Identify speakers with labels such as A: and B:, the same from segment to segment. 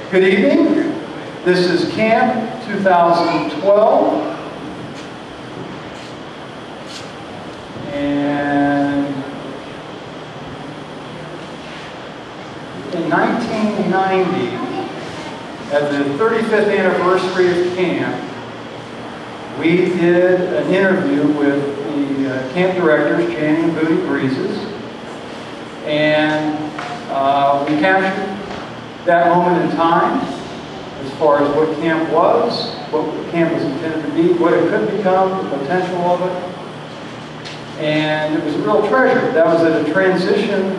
A: Good evening. This is Camp 2012. And in 1990, at the 35th anniversary of camp, we did an interview with the camp directors, Janie and Booty Breezes, and we captured that moment in time as far as what camp was, what camp was intended to be, what it could become, the potential of it. And it was a real treasure. That was at a transition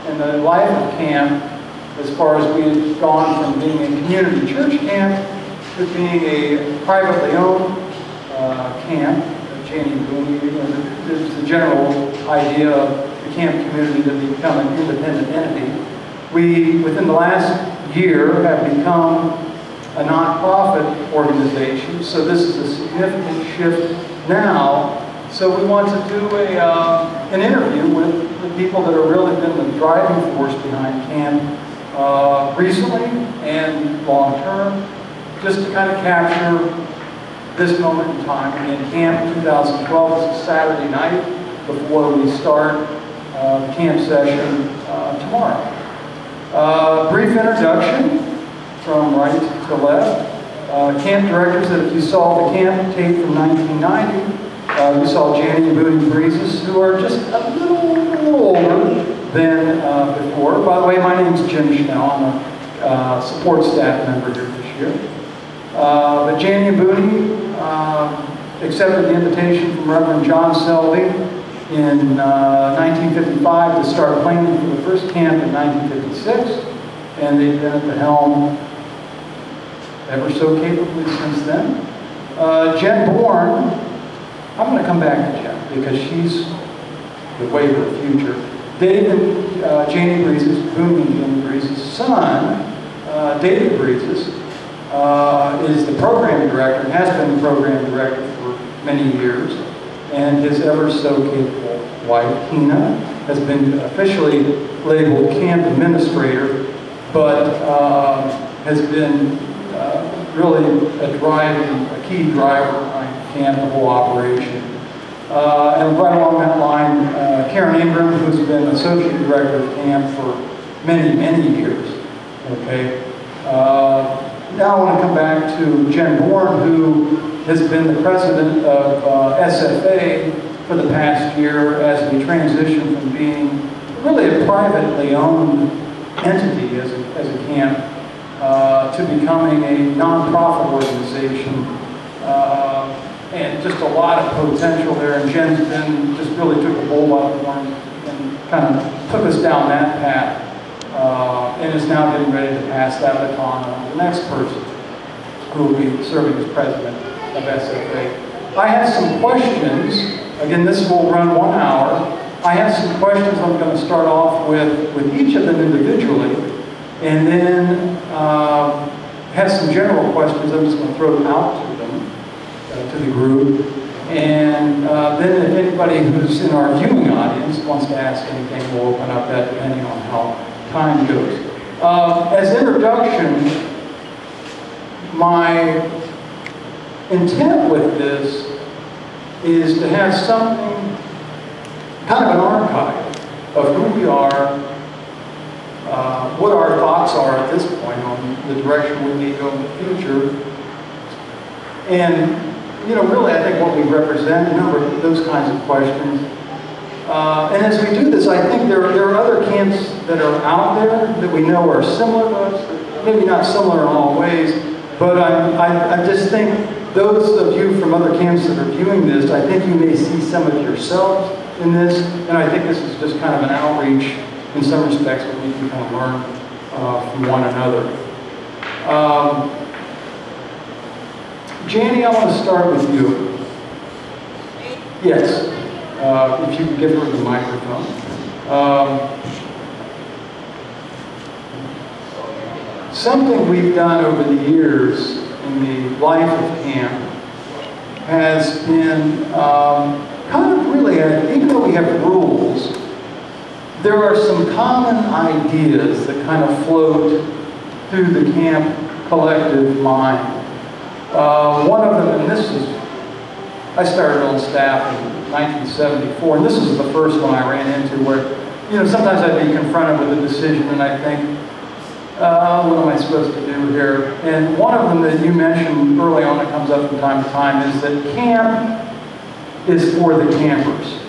A: in the life of camp as far as we had gone from being a community church camp to being a privately owned camp. Janie and Booty, there's the general idea of the camp community to become an independent entity. We, within the last year, have become a nonprofit organization, so this is a significant shift now. So we want to do an interview with the people that have really been the driving force behind camp recently and long term, just to kind of capture this moment in time. Again, Camp 2012 is a Saturday night before we start the camp session tomorrow. Brief introduction from right to left. Camp directors, that if you saw the camp tape from 1990, you saw Janie and Booty Breezes, who are just a little older than before. By the way, my name is Jim Schnell. I'm a support staff member here this year. But Janie and Booty accepted the invitation from Reverend John Selby in 1955 to start planning for the first camp in 1956, and they've been at the helm ever so capably since then. Jen Bourne, I'm going to come back to Jen because she's the wave of the future. David, Janie Breezes, Boone and Janie Breezes' son, David Breezes, is the program director, and has been the program director for many years, and his ever so capable wife, Tina, has been officially labeled camp administrator, but has been really a key driver behind camp, the whole operation. And right along that line, Karen Ingram, who's been associate director of camp for many, many years. Okay. Now I want to come back to Jen Bourne, who has been the president of SFA for the past year as we transition from being really a privately owned entity as a camp to becoming a nonprofit organization. And just a lot of potential there. And Jen's been, just really took the bull by the horn and kind of took us down that path. And is now getting ready to pass that baton on to the next person who will be serving as president of SFA. I have some questions. Again, this will run 1 hour. I have some questions I'm going to start off with each of them individually, and then have some general questions I'm just going to throw out to them, to the group. And then if anybody who's in our viewing audience wants to ask anything, we'll open up that depending on how time goes. As introduction, my intent with this is to have something, kind of an archive of who we are, what our thoughts are at this point on the direction we need to go in the future, and really I think what we represent, a number of those kinds of questions. And as we do this, I think there are other camps that are out there that we know are similar to us, maybe not similar in all ways, but I just think those of you from other camps that are viewing this, I think you may see some of yourselves in this, and I think this is just kind of an outreach in some respects where we can kind of learn from one another. Janie, I want to start with you. Yes. If you could give her the microphone. Something we've done over the years in the life of camp has been kind of really, even though we have rules, there are some common ideas that kind of float through the camp collective mind. One of them, and this is, I started on staff in 1974, and this is the first one I ran into where, you know, sometimes I'd be confronted with a decision and I think, what am I supposed to do here? And one of them that you mentioned early on that comes up from time to time is that camp is for the campers.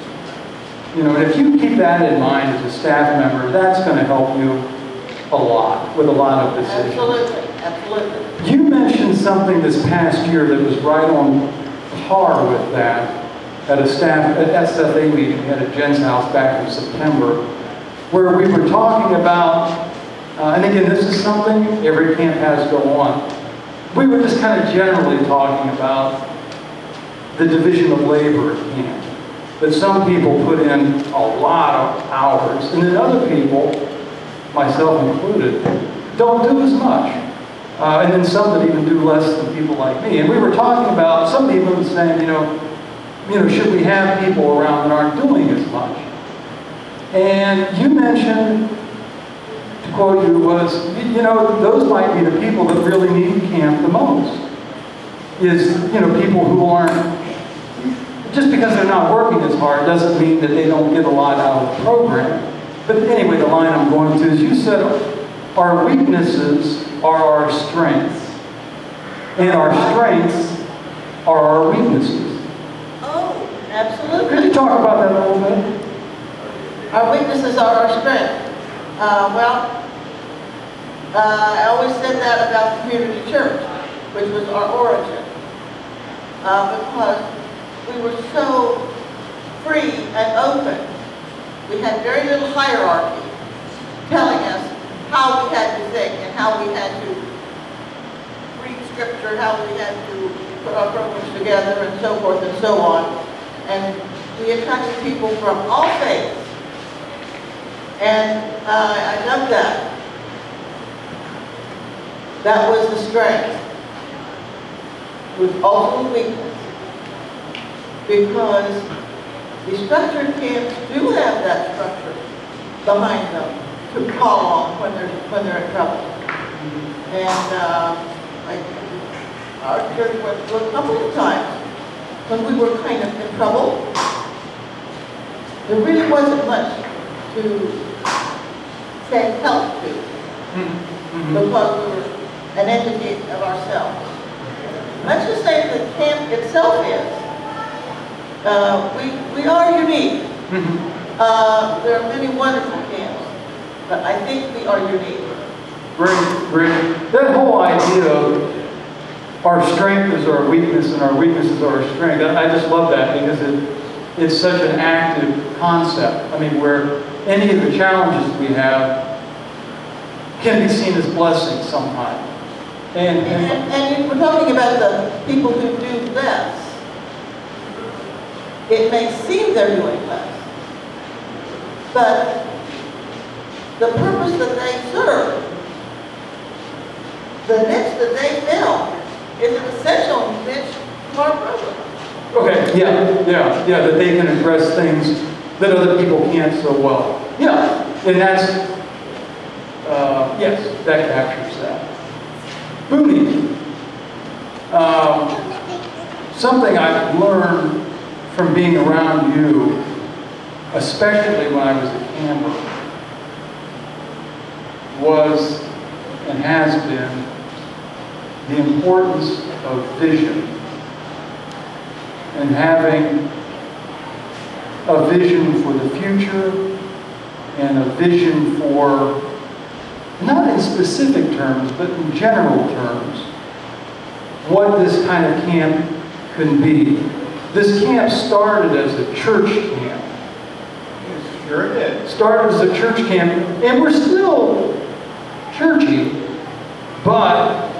A: You know, and if you keep that in mind as a staff member, that's going to help you a lot, with a lot of decisions.
B: Absolutely, absolutely.
A: You mentioned something this past year that was right on par with that at a staff, at SFA meeting we had at Jen's house back in September, where we were talking about, and again, this is something every camp has go on. We were just kind of generally talking about the division of labor at camp. That some people put in a lot of hours, and then other people, myself included, don't do as much. And then some that even do less than people like me. And we were talking about, some people were saying, you know, should we have people around that aren't doing as much? And you mentioned, to quote you, was, you know, those might be the people that really need camp the most. Is, you know, people who aren't, just because they're not working as hard doesn't mean that they don't get a lot out of the program. But anyway, the line I'm going to is, you said our weaknesses are our strengths, and our strengths are our weaknesses.
B: Oh, absolutely.
A: Could you talk about that a little bit?
B: Our weaknesses are our strength. I always said that about community church, which was our origin, because we were so free and open. We had very little hierarchy telling us how we had to think and how we had to read scripture, how we had to put our programs together, and so forth and so on. And we attracted people from all faiths. And I loved that. That was the strength. It was also the weakness. Because the structured camps do have that structure behind them to call on when they're in trouble. And our church went through a couple of times when we were kind of in trouble. There really wasn't much to send help to, because we were an entity of ourselves. Much the same the camp itself is. We are unique. There are many wonderful camps, but I think we are unique.
A: Great. That whole idea of our strength is our weakness and our weakness is our strength, I just love that because it's such an active concept. I mean, where any of the challenges we have can be seen as blessings sometimes.
B: And we're talking about the people who do less. It may seem they're doing less, but the purpose that they serve, the niche that they fill, is an essential niche to our program.
A: Okay, yeah, that they can address things that other people can't so well. Yeah, and that's, yes, that captures that. Booney. Something I've learned from being around you, especially when I was a camper, was and has been the importance of vision and having a vision for the future and a vision for, not in specific terms, but in general terms, what this kind of camp can be. This camp started as a church camp.
C: Yes, sure it did.
A: Started as a church camp, and we're still churchy, but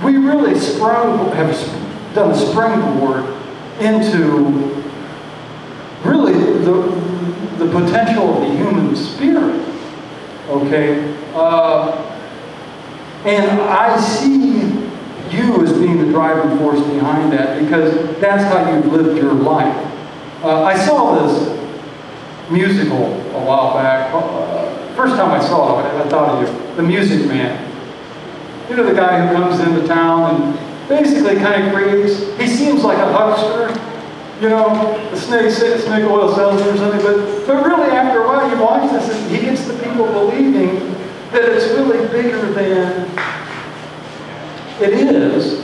A: we really have done a springboard into really the potential of the human spirit. Okay? And I see you as being the driving force behind that because that's how you've lived your life. I saw this musical a while back. First time I saw it, I thought of you, The Music Man. You know, the guy who comes into town and basically kind of creates, he seems like a huckster, you know, a snake oil salesman or something, but really after a while you watch this and he gets the people believing that it's really bigger than it is.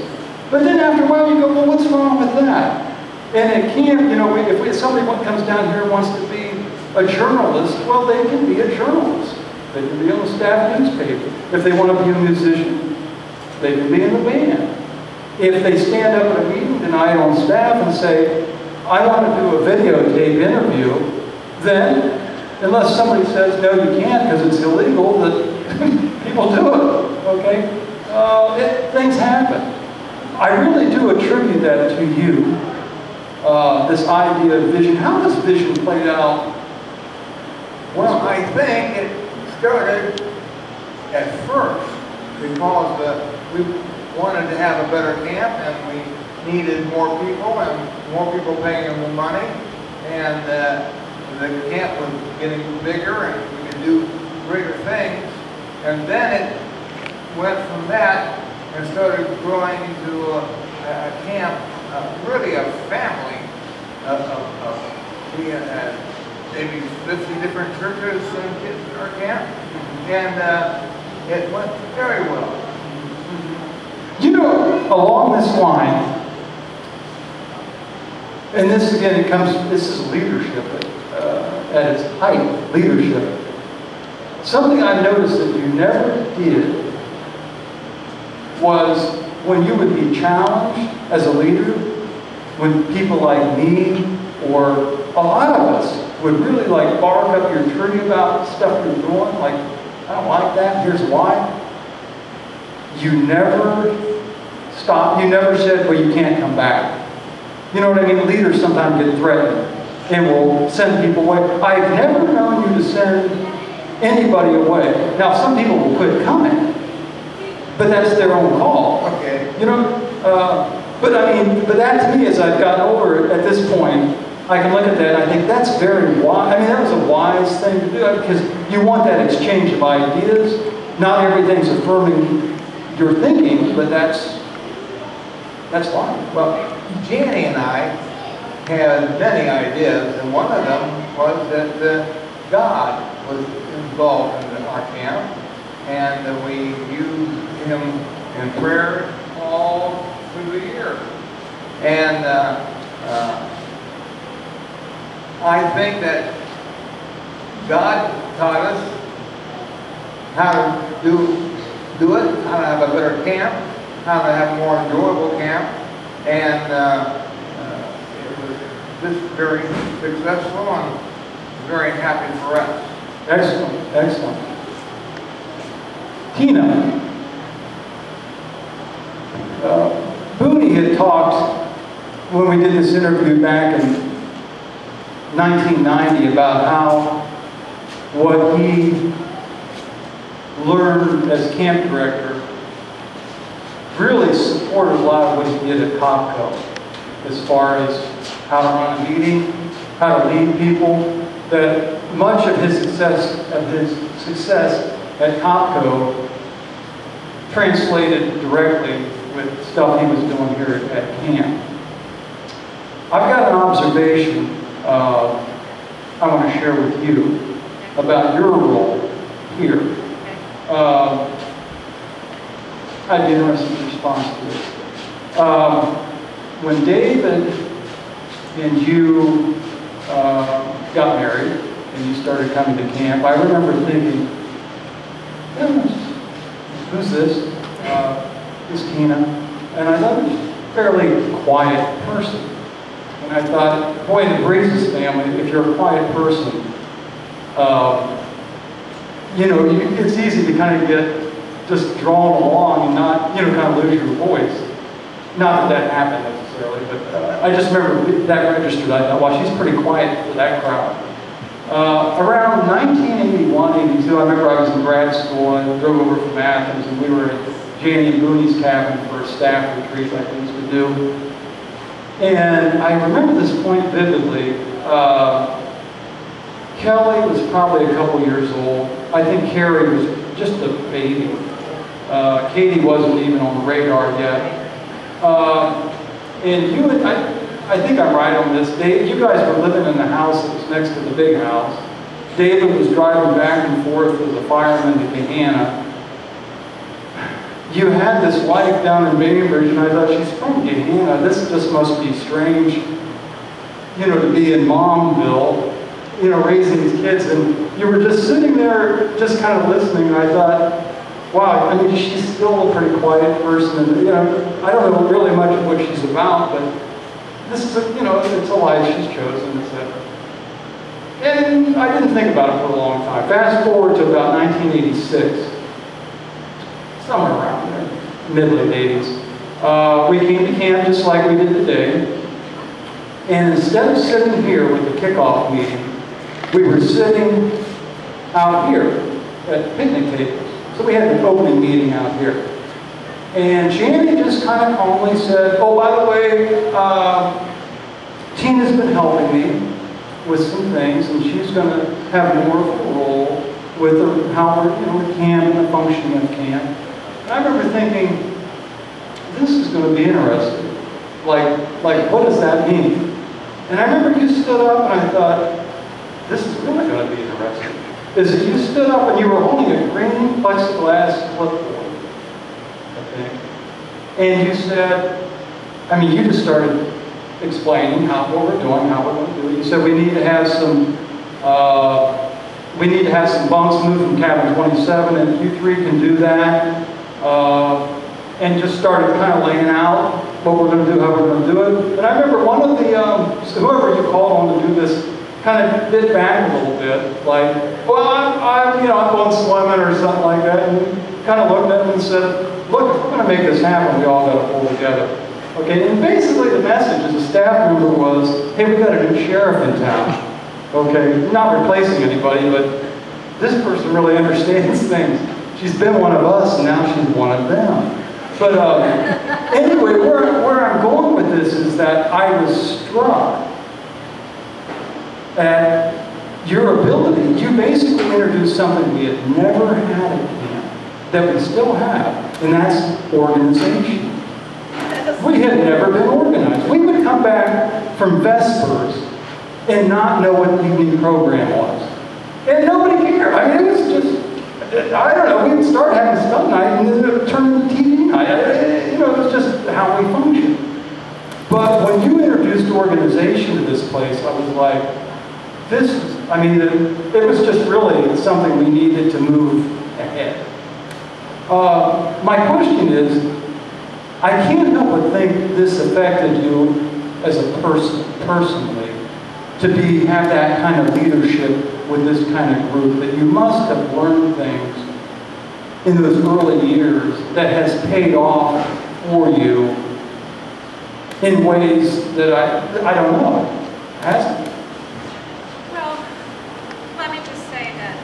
A: But then after a while you go, well, what's wrong with that? And at camp, you know, if somebody comes down here and wants to be a journalist, well, they can be a journalist. They can be on the staff newspaper. If they want to be a musician, they can be in the band. If they stand up at a meeting tonight on staff and say, I want to do a videotape interview, then, unless somebody says, no, you can't because it's illegal, that people do it, okay? Things happen. I really do attribute that to you, this idea of vision. How has vision played out?
C: Well, I think it started at first because we wanted to have a better camp and we needed more people and more people paying them the money, and the camp was getting bigger and we could do greater things. And then it went from that and started growing into a camp, really a family of maybe 50 different churches and kids in our camp, and it went very well.
A: You know, along this line, and this again, this is leadership at its height, leadership. Something I noticed that you never did was when you would be challenged as a leader, when people like me or a lot of us would really like bark up your tree about stuff you're doing, like, I don't like that, here's why. You never stopped, you never said, well, you can't come back. You know what I mean? Leaders sometimes get threatened and will send people away. I've never known you to send anybody away. Now, some people will quit coming, but that's their own call.
C: Okay.
A: You know, but that to me, as I've gotten older at this point, I can look at that and I think that's very wise. I mean, that was a wise thing to do because you want that exchange of ideas. Not everything's affirming your thinking, but that's fine.
C: Well, Janie and I had many ideas, and one of them was that God was involved in our camp, and that we used Him in prayer all through the year. And I think that God taught us how to do it, how to have a better camp, how to have a more enjoyable camp, and it was just very successful and very happy for us.
A: Excellent, excellent. Tina, Booney had talked when we did this interview back in 1990 about how what he learned as camp director really supported a lot of what he did at Copco, as far as how to run a meeting, how to lead people. That much of his success at Copco translated directly with stuff he was doing here at camp. I've got an observation I want to share with you about your role here. I'd be interested in your response to this. When David and you got married and you started coming to camp, I remember thinking, who's this? This Tina. And I thought she was a fairly quiet person. And I thought, boy, in the Breezes family, if you're a quiet person, you know, it's easy to kind of get just drawn along and not, you know, kind of lose your voice. Not that that happened necessarily, but I just remember that registered. I thought, well, she's pretty quiet for that crowd. Around 1981, 82, I remember I was in grad school and I drove over from Athens and we were at Janie and Booney's cabin for a staff retreat like we used to do. And I remember this point vividly. Kelly was probably a couple years old. I think Carrie was just a baby. Katie wasn't even on the radar yet. And you, I think I'm right on this. You guys were living in the house that was next to the big house. David was driving back and forth as a fireman to Gahanna. You had this wife down in Bainbridge, and I thought, she's from Gahanna. This just must be strange, you know, to be in Momville, you know, raising these kids. And you were just sitting there, just kind of listening, and I thought, wow, I mean, she's still a pretty quiet person. And, you know, I don't know really much of what she's about, but this is, you know, it's a life she's chosen, etc. And I didn't think about it for a long time. Fast forward to about 1986. Somewhere around there, mid-late 80s. We came to camp just like we did today. And instead of sitting here with the kickoff meeting, we were sitting out here at picnic tables. So we had an opening meeting out here. And Jamie just kind of calmly said, oh, by the way, Tina's been helping me with some things, and she's going to have more of a role with how we're, you know, with camp and the functioning of camp. I remember thinking, this is going to be interesting. Like, what does that mean? And I remember you stood up and I thought, this is really going to be interesting. Is that you stood up and you were holding a green plexiglass clipboard, I think. And you said, I mean, you just started explaining what we're doing, how we're going to do it. You said we need to have some bunks moved from cabin 27, and you three can do that. And just started kind of laying out what we're going to do, how we're going to do it. And I remember one of the, whoever you called on to do this, kind of bit back a little bit, like, well, I'm going swimming or something like that, and kind of looked at him and said, look, if we're going to make this happen, we all got to pull together. Okay, and basically the message as a staff member was, hey, we got a new sheriff in town. Okay, not replacing anybody, but this person really understands things. She's been one of us, and now she's one of them. But anyway, where I'm going with this is that I was struck at your ability. You basically introduced something we had never had at camp, that we still have, and that's organization. We had never been organized. We would come back from Vespers and not know what the evening program was. And nobody cared. I mean, it was just, I don't know, we would start having stuff night and then it would turn into TV night. You know, it was just how we functioned. But when you introduced organization to this place, I was like, this is, I mean, it was just really something we needed to move ahead. My question is, I can't help but think this affected you as a person, personally, to have that kind of leadership with this kind of group, that you must have learned things in those early years that has paid off for you in ways that I don't know. Hasn't it?
D: Well, let me just say that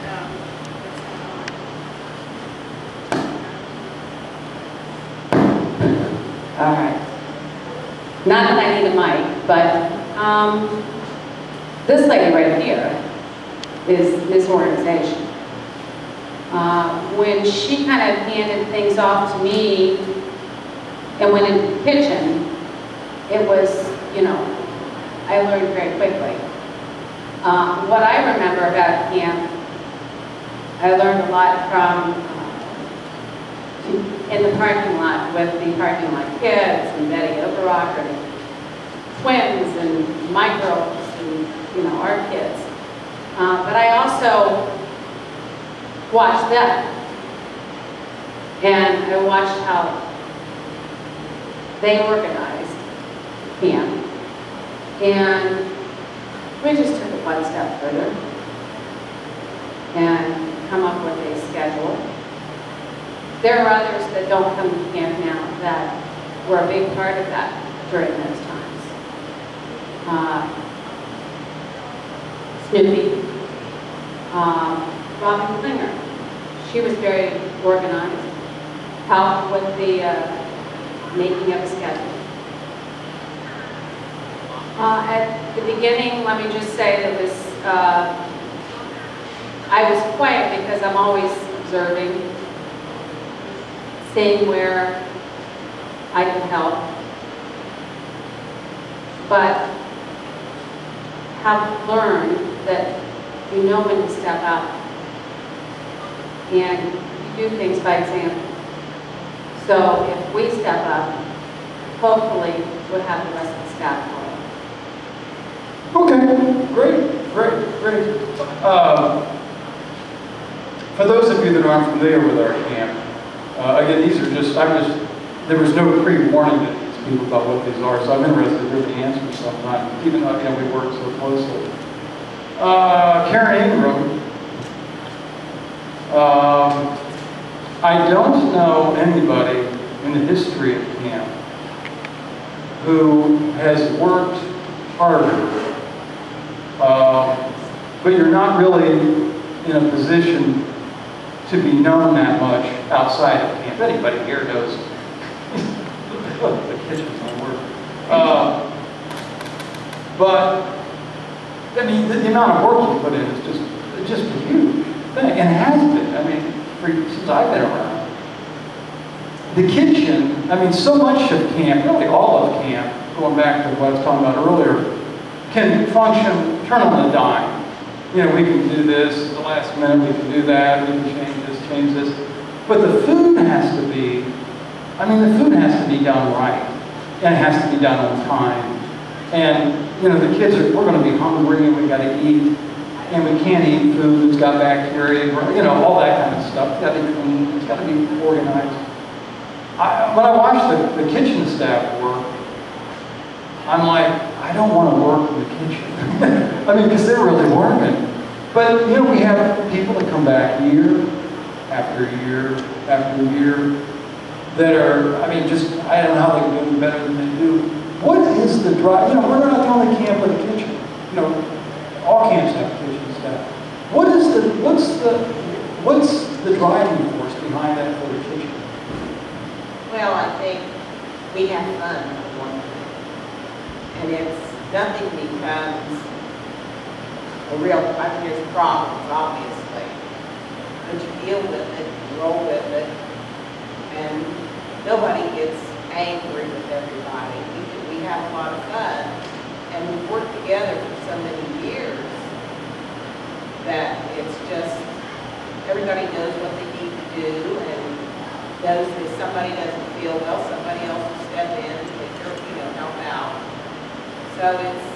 E: all right. Not that I need a mic, but this lady right here is Miss Organization. When she kind of handed things off to me and went into the kitchen, it was, you know, I learned very quickly. What I remember about camp, I learned a lot from in the parking lot with the parking lot kids and Betty Overrocker and twins and my girls and, you know, our kids. But I also watched them. And I watched how they organized camp. And we just took it one step further and come up with a schedule. There are others that don't come to camp now that were a big part of that during those times. Snoopy, Robin Klinger, she was very organized, helped with the making of a schedule. At the beginning, let me just say that I was quiet because I'm always observing, seeing where I could help, but have learned that you know when to step up and you do things by example. So if we step up, hopefully we'll have the rest of the staff follow.
A: Okay, great, great, great. For those of you that aren't familiar with our camp, again, these are just, there was no pre-warning to these people about what these are, so I'm interested to hear the answers sometime, even though, we work so closely. Karen Ingram, I don't know anybody in the history of camp who has worked harder, but you're not really in a position to be known that much outside of camp. Anybody here knows the kitchen's on work. But I mean, the amount of work you put in is just a huge thing, and it has been. I mean, since I've been around. The kitchen, I mean, so much of camp, really all of camp, going back to what I was talking about earlier, can function, turn on the dime. We can do this at the last minute, we can do that, we can change this. But the food has to be, the food has to be done right. And it has to be done on time. And, the kids we're going to be hungry and we got to eat. And we can't eat food that's got bacteria, all that kind of stuff. It's got to be clean, it's got to be organized. When I watch the kitchen staff work, I'm like, I don't want to work in the kitchen. because they're really working. But, we have people that come back year after year after year that are, I don't know how they can do better than they do. What is the drive? We're not the only camp with a kitchen. All camps have kitchen staff. What's the driving force behind that for the kitchen?
F: Well, I think we have fun for one thing. And it's nothing becomes a real, there's problems, obviously. But you deal with it, you roll with it, and nobody gets angry with everybody. We have a lot of fun, and we've worked together for so many years that it's just, everybody knows what they need to do, and knows that if somebody doesn't feel well, somebody else will step in and take care, help out. So it's,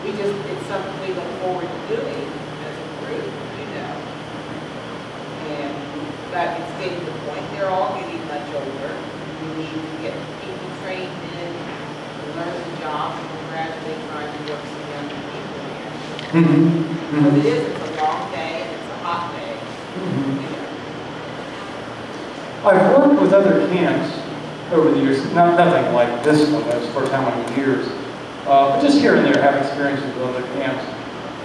F: it's something we look forward to doing as a group, But it's getting to the point, they're all getting much older. We need to get people trained in to learn the jobs, and we're gradually trying to work some young people in. But it's a long day, and it's a hot day.
A: I've worked with other camps over the years, nothing like this one as far as how many years, but just here and there have experiences with other camps.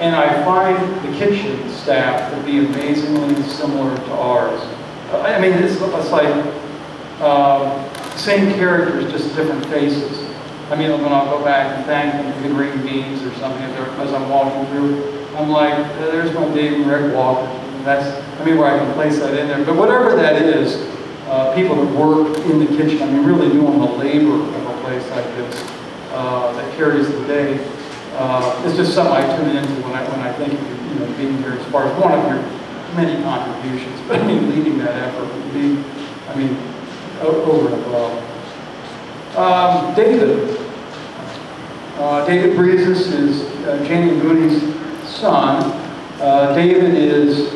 A: And I find the kitchen staff to be amazingly similar to ours. It's like same characters, just different faces. When I'll go back and thank them for the green beans or something as I'm walking through, I'm like, there's my Dave and Rick Walker. That's, where I can place that in there. But whatever that is, people that work in the kitchen, really doing the labor of a place like this that carries the day. It's just something I tune into when I think of being here as far as one of your many contributions. But leading that effort would be, over and above. David. David Breezes is Janie Mooney's son. David is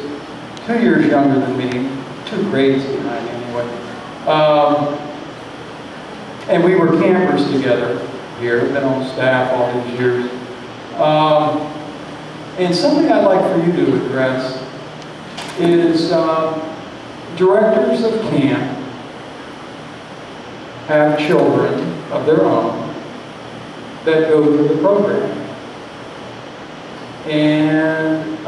A: 2 years younger than me, 2 grades behind anyway. And we were campers together here, been on staff all these years. And something I'd like for you to address is directors of camp have children of their own that go through the program. And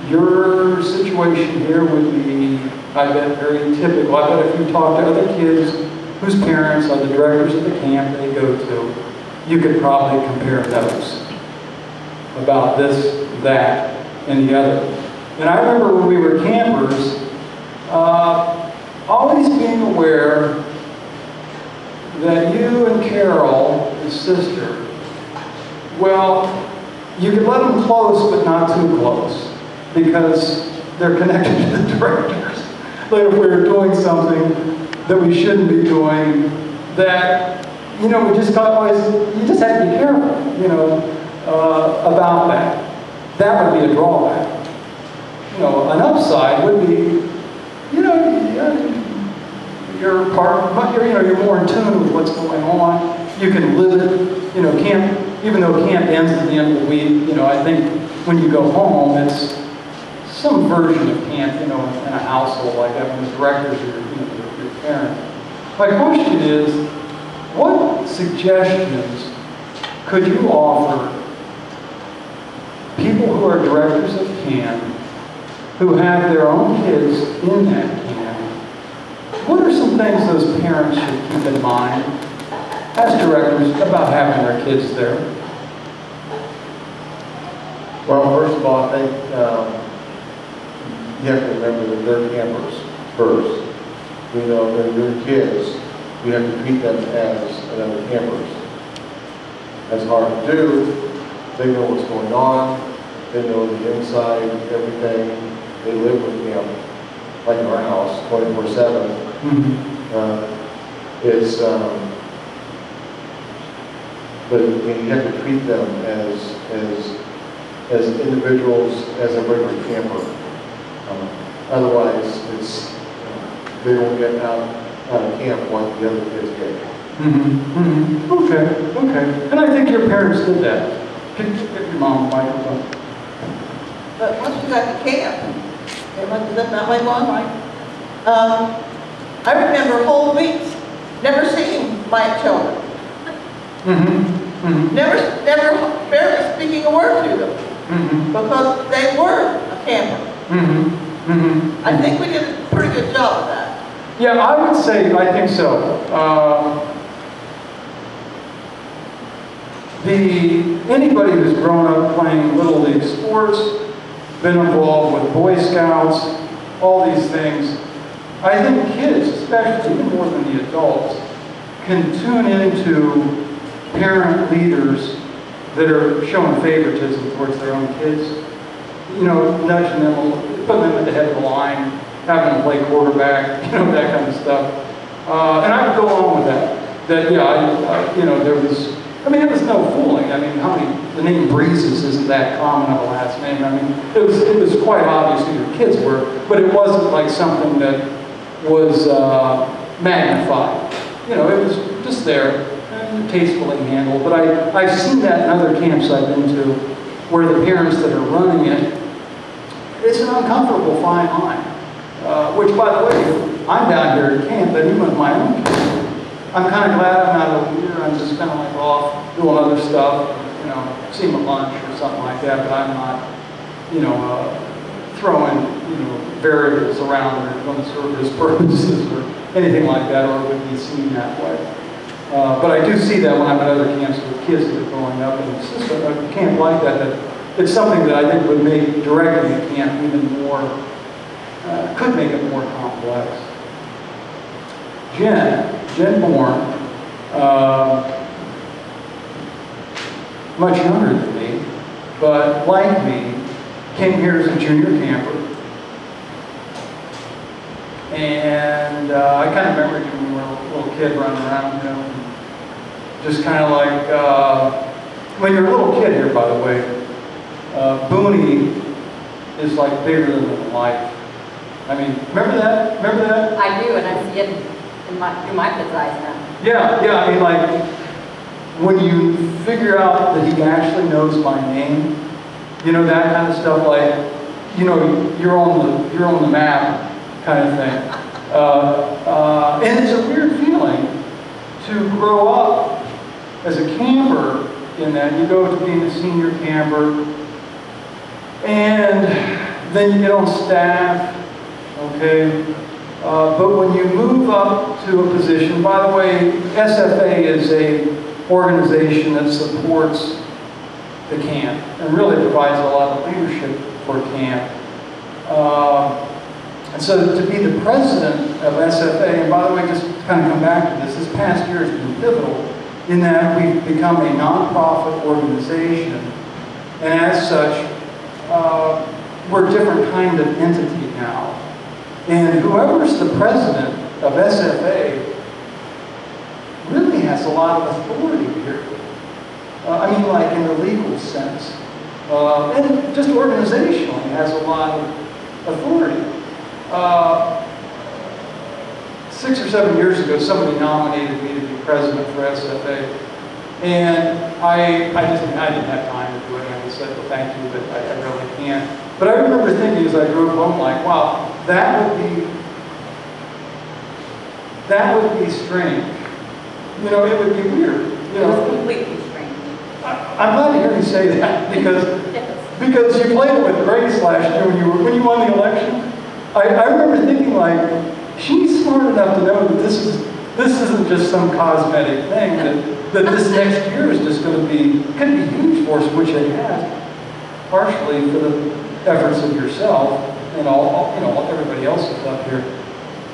A: your situation here would be, I bet, very typical. I bet if you talk to other kids whose parents are the directors of the camp they go to, you could probably compare notes about this, that, and the other. And I remember when we were camping, sister. Well, you can let them close, but not too close, because they're connected to the directors. Like if we were doing something that we shouldn't be doing, that, you know, we just always, you just have to be careful, you know, about that. That would be a drawback. You know, an upside would be, you know, you're you're more in tune with what's going on. You can live it, you know, camp, even though camp ends at the end of the week, you know, I think when you go home, it's some version of camp, you know, in a household like that, when the directors are, you know, your parents. My question is, what suggestions could you offer people who are directors of camp, who have their own kids in that camp? What are some things those parents should keep in mind as directors about having their kids there?
G: Well, first of all, I think you have to remember that they're campers first. You know, they're your kids. You have to treat them as another campers. That's hard to do. They know what's going on. They know the inside, everything. They live with them, like in our house, 24/7. But you have to treat them as individuals, as a regular camper. Otherwise, they won't get out of camp like the other kids get.
A: Okay. And I think your parents did that. Get your mom a microphone.
B: But once you got to camp, is that not my mom? I remember whole weeks never seeing my children. Never barely speaking a word to them. Because they were a camper. I think we did a pretty good job of that.
A: Yeah, I would say, I think so. Anybody who's grown up playing Little League sports, been involved with Boy Scouts, all these things, I think kids, especially, even more than the adults, can tune into parent leaders that are showing favoritism towards their own kids. You know, nudging them, putting them at the head of the line, having them play quarterback, you know, that kind of stuff. And I would go along with that. That, yeah, you know, there was, I mean, it was no fooling. I mean, the name Breezes isn't that common of a last name. I mean, it was quite obvious who your kids were, but it wasn't like something that was magnified. You know, it was just there, and tastefully handled. But I've seen that in other camps I've been to, where the parents that are running it, it's an uncomfortable fine line. Which, by the way, I'm down here at camp, but even with my own kids, I'm kind of glad I'm not over here. I'm just kind of like off doing other stuff, you know, see them at lunch or something like that, but I'm not, you know, throwing, you know, variables around that are going to serve as purposes or anything like that, or would be seen that way. But I do see that when I'm at other camps with kids that are growing up, and it's just a camp like that, it's something that I think would make directing a camp even more, could make it more complex. Jen Bourne, much younger than me, but like me, came here as a junior camper. And I kind of remember when we were a little kid running around, you know, just kind of like, when you're a little kid here, by the way, Booney is like bigger than life. I mean, remember that? Remember that?
E: I do, and I see it in my kids' eyes now.
A: Yeah, I mean, like, when you figure out that he actually knows my name, you know, that kind of stuff, like, you know, you're on the map kind of thing. And it's a weird feeling to grow up as a camper in that. You go to being a senior camper, and then you get on staff, okay? But when you move up to a position, by the way, SFA is a organization that supports the camp and really provides a lot of leadership for camp. And so to be the president of SFA, and by the way, just to kind of come back to this past year has been pivotal in that we've become a nonprofit organization, and as such, we're a different kind of entity now. And whoever's the president of SFA really has a lot of authority here. I mean, like in the legal sense. And just organizationally has a lot of authority. 6 or 7 years ago, somebody nominated me to be president for SFA. And I didn't have time to do it. And I said, well, thank you, but I really can't. But I remember thinking as I drove home, like, wow, that would be strange. You know, it would be weird. You
E: It was
A: know,
E: completely strange.
A: I'm glad to hear you say that because you played it with Grace last year when you won the election. I remember thinking, like, she's smart enough to know that this isn't just some cosmetic thing, that this next year is just going to be, could be huge for us, which it has, partially for the efforts of yourself and all everybody else is up here.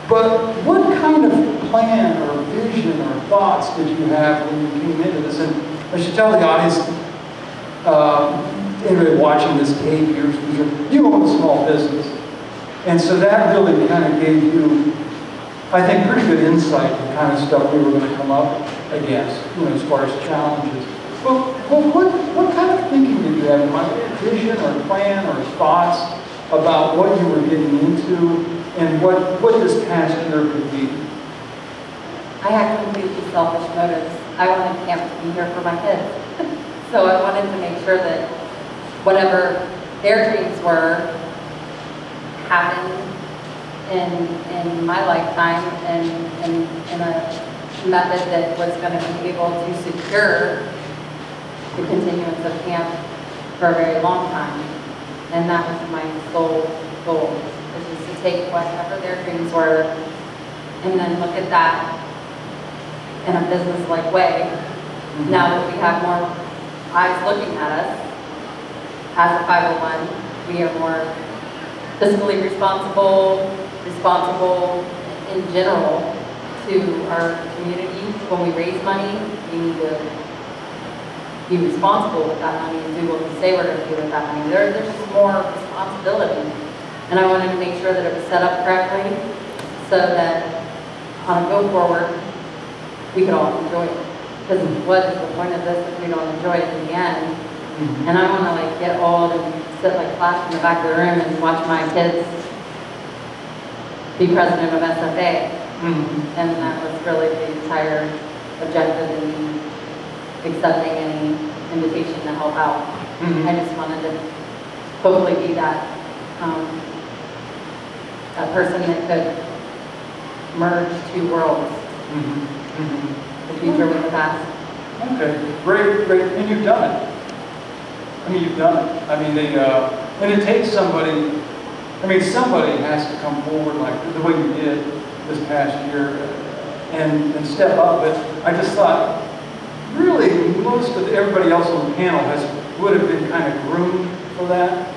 A: But what kind of plan or vision or thoughts did you have when you came into this? And I should tell the audience, anybody watching this tape, you own a small business. And so that really kind of gave you, I think, pretty good insight to the kind of stuff we were going to come up against, you know, as far as challenges. But what kind of thinking did you have? A vision or plan or thoughts about what you were getting into and what this past year could be?
H: I had completely selfish motives. I wanted camp to be here for my kids. So I wanted to make sure that whatever their dreams were happened in my lifetime and in a method that was going to be able to secure the continuance of camp for a very long time. And that was my sole goal, was just to take whatever their dreams were and then look at that in a business-like way. Now that we have more eyes looking at us as a 501, we are more fiscally responsible in general to our community. When we raise money, we need to be responsible with that money and do what we say we're going to do with that money. There's just more responsibility. And I wanted to make sure that it was set up correctly so that on a go forward, we could all enjoy it. Because what is the point of this if we don't enjoy it in the end? And I want to like get old and sit like Flash in the back of the room and watch my kids be president of SFA. And that was really the entire objective in me accepting any invitation to help out. I just wanted to hopefully be that a person that could merge two worlds. The future with the past.
A: Okay, great, and you've done it. I mean, you've done it. I mean, and it takes somebody, somebody has to come forward like the way you did this past year and step up. But I just thought, really, most of everybody else on the panel would have been kind of groomed for that.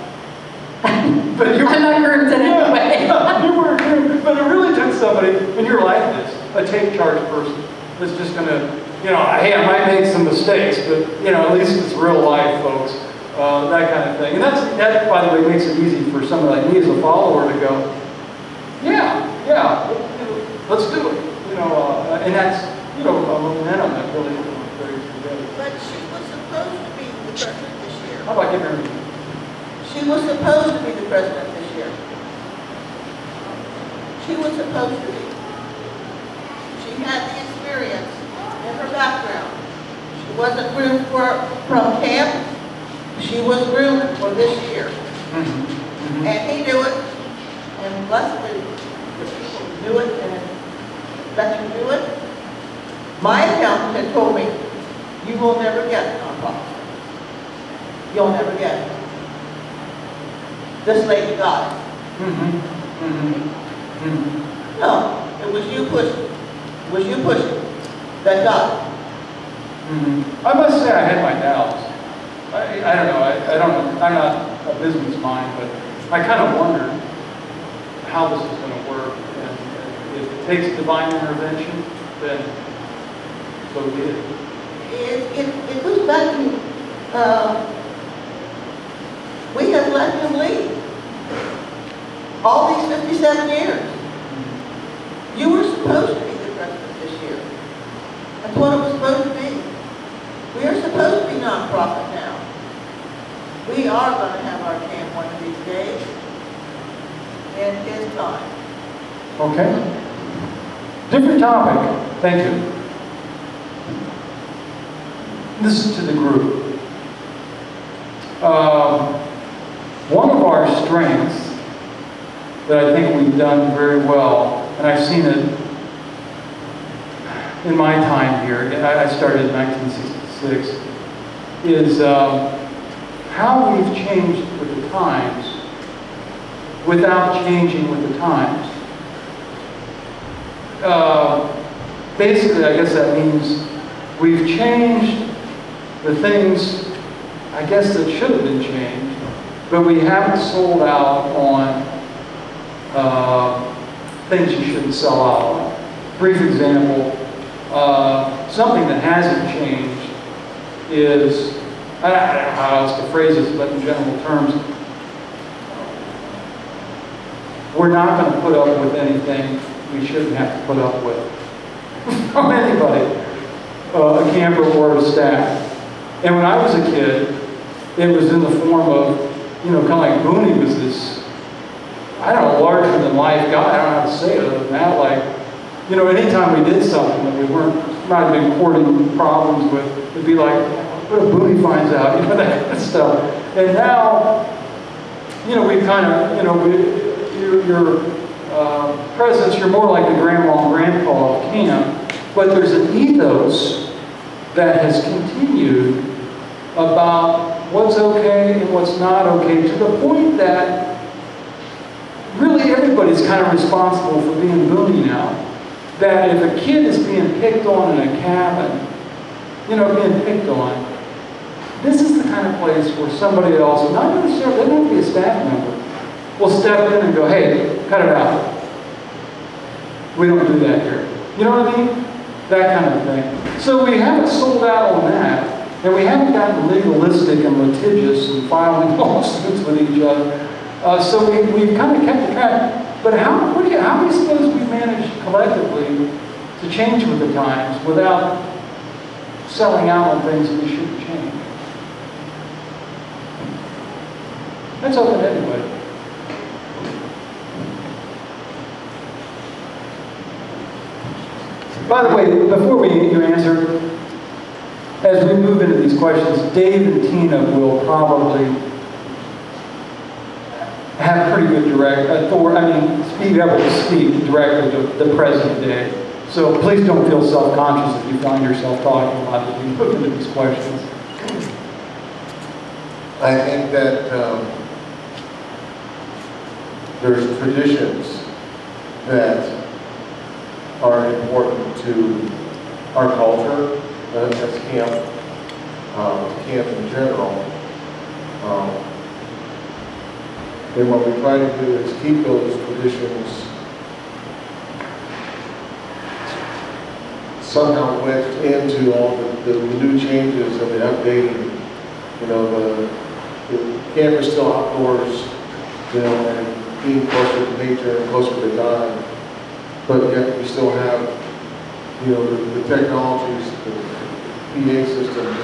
A: But you were,
H: I'm not groomed in any way.
A: You were groomed, but it really took somebody, and you're like this, a take charge person that's just going to, hey, I might make some mistakes, but, at least it's real life, folks. That kind of thing. And that, by the way, makes it easy for somebody like me as a follower to go, yeah, let's do it. And that's, a momentum that really carries together.
B: But she was supposed to be the president this year.
A: How about giving her?
B: She was supposed to be the president this year. She was supposed to be. She had the experience in her background. She wasn't groomed from camp. She was groomed for this year. And he knew it. And blessedly, the people knew it and let you do it. My accountant had told me, you will never get a nonprofit. You'll never get it. This lady got it. No, it was you pushing. It was you pushing that got it.
A: I must say I had my doubts. I don't know. I'm not a business mind, but I kind of wondered how this is going to work. And if it takes divine intervention, then so be it.
B: it goes back to, we have let him lead. All these 57 years. You were supposed to be the president this year. That's what it was supposed to be. We are supposed to be nonprofit now. We are going to have our camp one of these days. In his time.
A: Okay. Different topic. Thank you. This is to the group. One of our strengths that I think we've done very well, and I've seen it in my time here, I started in 1966, is how we've changed with the times without changing with the times. Basically, I guess that means we've changed the things, I guess, that should have been changed, but we haven't sold out on things you shouldn't sell out on. Brief example, something that hasn't changed is, I don't know how else to phrase this, but in general terms, we're not going to put up with anything we shouldn't have to put up with from anybody, a camper or a staff. And when I was a kid, it was in the form of, kind of like Booney was this, I don't know, larger than life guy. I don't know how to say it other than that. Like, anytime we did something that we not been courting problems with, it'd be like, what if Booney finds out, that kind of stuff. And now, we kind of, your presence, you're more like the grandma and grandpa of camp, but there's an ethos that has continued about what's okay and what's not okay, to the point that really everybody's kind of responsible for being Booney now. That if a kid is being picked on in a cabin, being picked on, this is the kind of place where somebody else, not necessarily, they don't have to be a staff member, will step in and go, hey, cut it out. We don't do that here. You know what I mean? That kind of thing. So we haven't sold out on that, and we haven't gotten legalistic and litigious and filing lawsuits with each other. So we've kind of kept the track. But how do you suppose we manage collectively to change with the times without selling out on things that we shouldn't change? That's open to anybody. By the way, before you answer, as we move into these questions, Dave and Tina will probably have pretty good direct be able to speak directly to the present day. So please don't feel self-conscious if you find yourself talking a lot as we move into these questions.
G: I think that there's traditions that are important to our culture as camp in general. And what we try to do is keep those traditions somehow wedged into all the new changes and the updating. The camp is still outdoors, and being closer to nature and closer to God. But yet we still have, the technologies, the PA systems,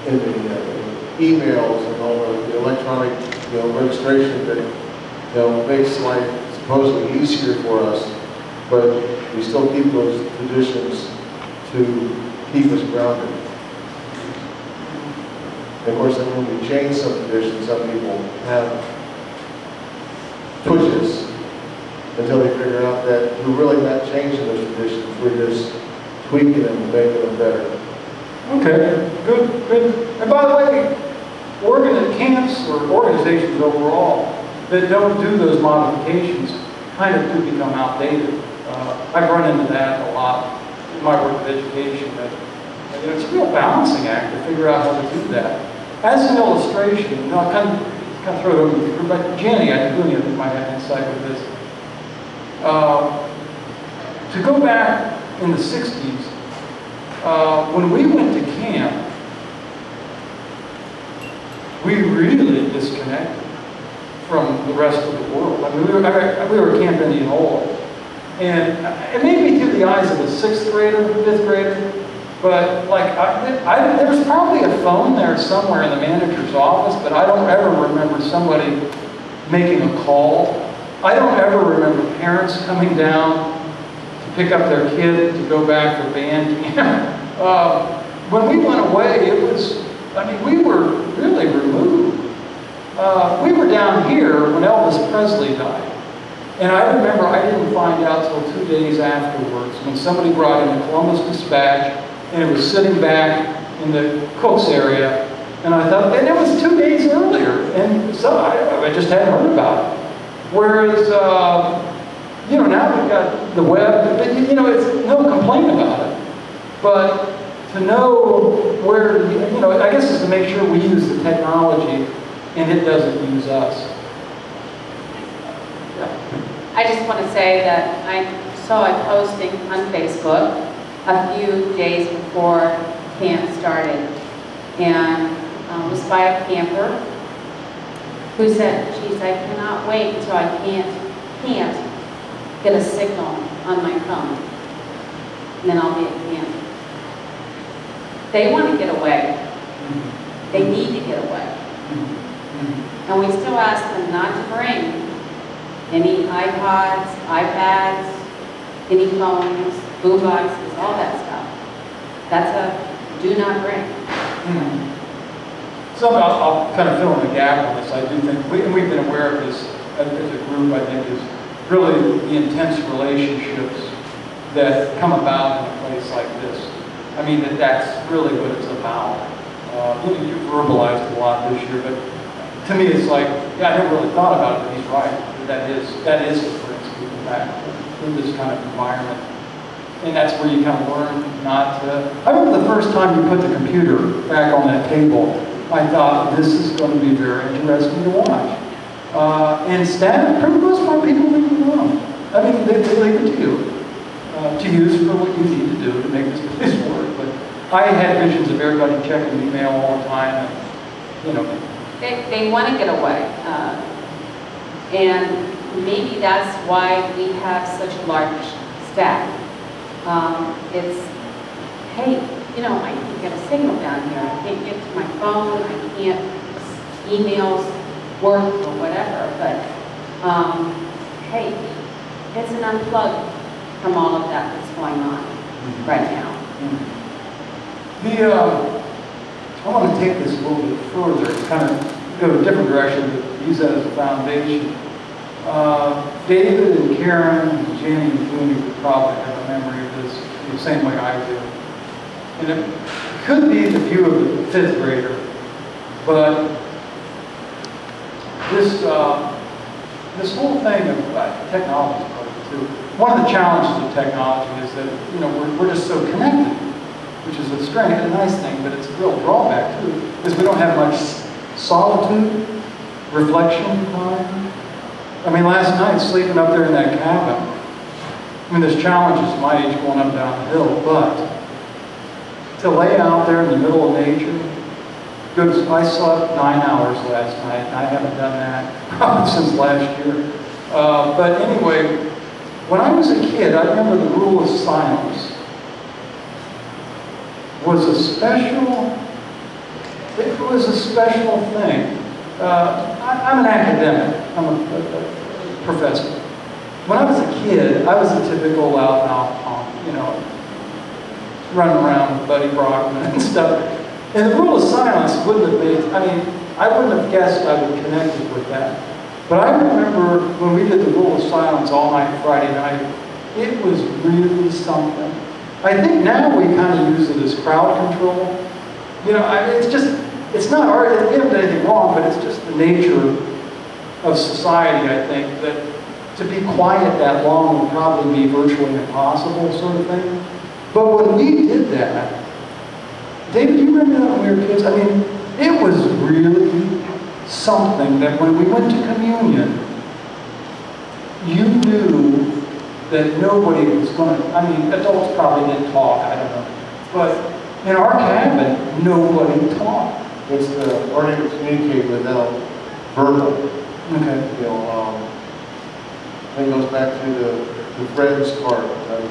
G: and the emails and all the electronic, registration that, makes life supposedly easier for us. But we still keep those traditions to keep us grounded. And of course, then when we change some traditions, some people have pushes until they figure out that we're really not changing those traditions, we're just tweaking them and making them better.
A: Okay, good. And by the way, camps or organizations overall that don't do those modifications kind of do become outdated. I've run into that a lot in my work with education. That it's a real balancing act to figure out how to do that. As an illustration, I'll kind of throw it over to you, but Jenny, I think might have insight with this. To go back in the 60s, when we went to camp, we really disconnected from the rest of the world. I mean, we were at Camp Indian Hole, and it may be through the eyes of a 6th grader, 5th grader, but like there was probably a phone there somewhere in the manager's office, but I don't ever remember somebody making a call. I don't ever remember parents coming down to pick up their kid to go back for band camp. When we went away, it was, I mean, we were really removed. We were down here when Elvis Presley died. And I remember I didn't find out till 2 days afterwards when somebody brought in the Columbus Dispatch and it was sitting back in the cook's area. And I thought, and it was 2 days earlier. And so I just hadn't heard about it. Whereas, you know, now we've got the web, you know, it's no complaint about it. But to know where, you know, I guess it's to make sure we use the technology and it doesn't use us.
E: I just want to say that I saw a posting on Facebook a few days before camp started, and it was by a camper who said, geez, I cannot wait until I can't get a signal on my phone, and then I'll be at camp. They want to get away. They need to get away. And we still ask them not to bring any iPods, iPads, any phones, boom boxes, all that stuff. That's a do not bring.
A: So I'll kind of fill in the gap on this. I do think, we've been aware of this as a group, I think, is really the intense relationships that come about in a place like this. I mean, that's really what it's about. You've verbalized a lot this year, but to me it's like, yeah, I never really thought about it, but he's right. That is what brings people back in this kind of environment. And that's where you kind of learn not to... I remember the first time you put the computer back on that table, I thought, this is going to be very interesting to watch. And staff, for the most part, people leave it alone. I mean, they leave it to you to use for what you need to do to make this place work. But I had visions of everybody checking email all the time, and, you know.
E: They want to get away. And maybe that's why we have such a large staff. It's, hey, you know, I can't get a signal down here. I can't get to my phone. I can't emails work or whatever. But, hey, it's an unplug from all of that that's going on right now.
A: I want to take this a little bit further, kind of go a different direction, but use that as a foundation. David and Karen and Jenny and Junie would probably have a memory of this the same way I do. And it could be the view of the 5th grader, but this whole thing of technology is part of it too. One of the challenges of technology is that, you know, we're just so connected, which is a strange, a nice thing, but it's a real drawback too, is we don't have much solitude, reflection time. I mean, last night, sleeping up there in that cabin, I mean, there's challenges at my age going up and down the hill, but to lay out there in the middle of nature, good, I slept 9 hours last night. I haven't done that probably since last year. But anyway, when I was a kid, I remember the rule of silence was a special, it was a special thing. I'm an academic. I'm a professor. When I was a kid, I was a typical loudmouth punk, you know, running around with Buddy Brockman and stuff. And the rule of silence wouldn't have made, I mean, I wouldn't have guessed I would connect with that. But I remember when we did the rule of silence all night Friday night, it was really something. I think now we kind of use it as crowd control. You know, I mean, it's just, it's not our, we haven't done anything wrong, but it's just the nature of society, I think, that to be quiet that long would probably be virtually impossible, sort of thing. But when we did that, David, do you remember that when we were kids? I mean, it was really something that when we went to communion, you knew that nobody was going to, I mean, adults probably didn't talk, I don't know. But in our cabin, nobody talked.
G: It's the learning to communicate without verbal.
A: Okay.
G: You know, I think it goes back to the friends part of,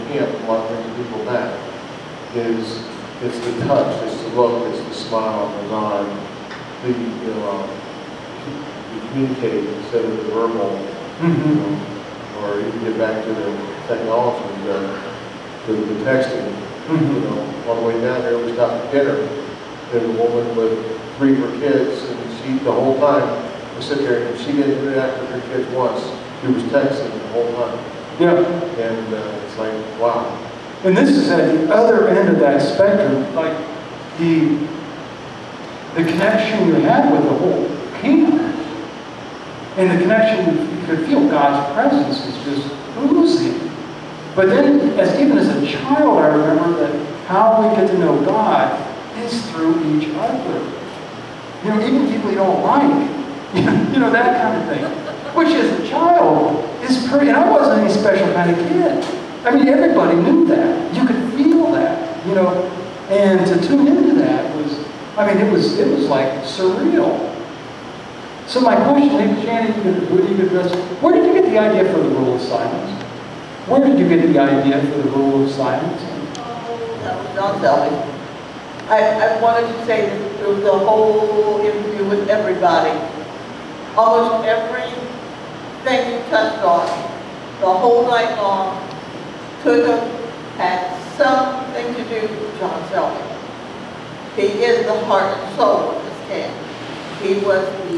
G: camp, a lot of things people back, is it's the touch, it's the look, it's the smile, the nod, the, you communicate instead of the verbal, or you can get back to the technology, the texting. On the way down here, we stopped at dinner. There's a woman with 3 of her kids, and she, the whole time, would sit there, and she didn't interact with her kids once. She was texting the whole time.
A: Yeah.
G: And it's like, wow.
A: And this is at the other end of that spectrum, like the connection you had with the whole camp. And the connection, you could feel God's presence is just oozing. But then, even as a child, I remember that how we get to know God is through each other. Even people you don't like, that kind of thing. Which as a child is pretty, and I wasn't any special kind of kid. I mean, everybody knew that. You could feel that, and to tune into that was, it was like surreal. So my question, maybe Janet, who do you address? Where did you get the idea for the rule of silence? Where did you get the idea for the rule of silence?
B: That was John Selby. I wanted to say that through the whole interview with everybody, almost everything you touched on, the whole night long, could have had something to do with John Selby. He is the heart and soul of this camp. He was the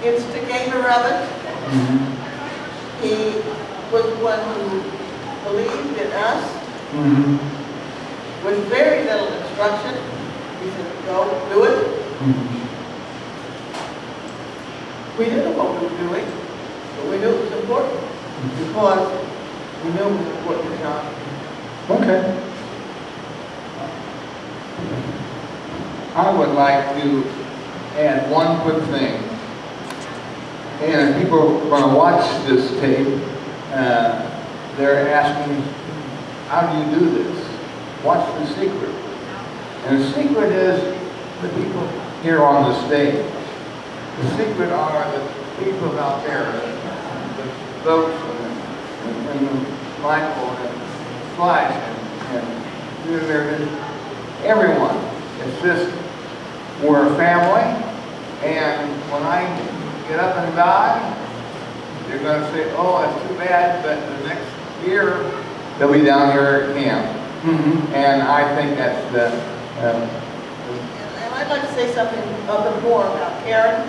B: instigator of it. He was one who believed in us. With very little instruction, he said, go, do it. We didn't know what we were doing, but we knew it was important because we knew it was important to John.
A: Okay.
C: I would like to add one quick thing. And if people are going to watch this tape, they're asking, how do you do this? What's the secret? And the secret is the people here on the stage. The secret are the people out there, the folks and Michael and Flash and everyone. It's just, we're a family, and when I get up and die, they're going to say, oh, it's too bad, but the next year, they'll be down here at camp. And I think that's the...
B: And I'd like to say something a bit more about Karen,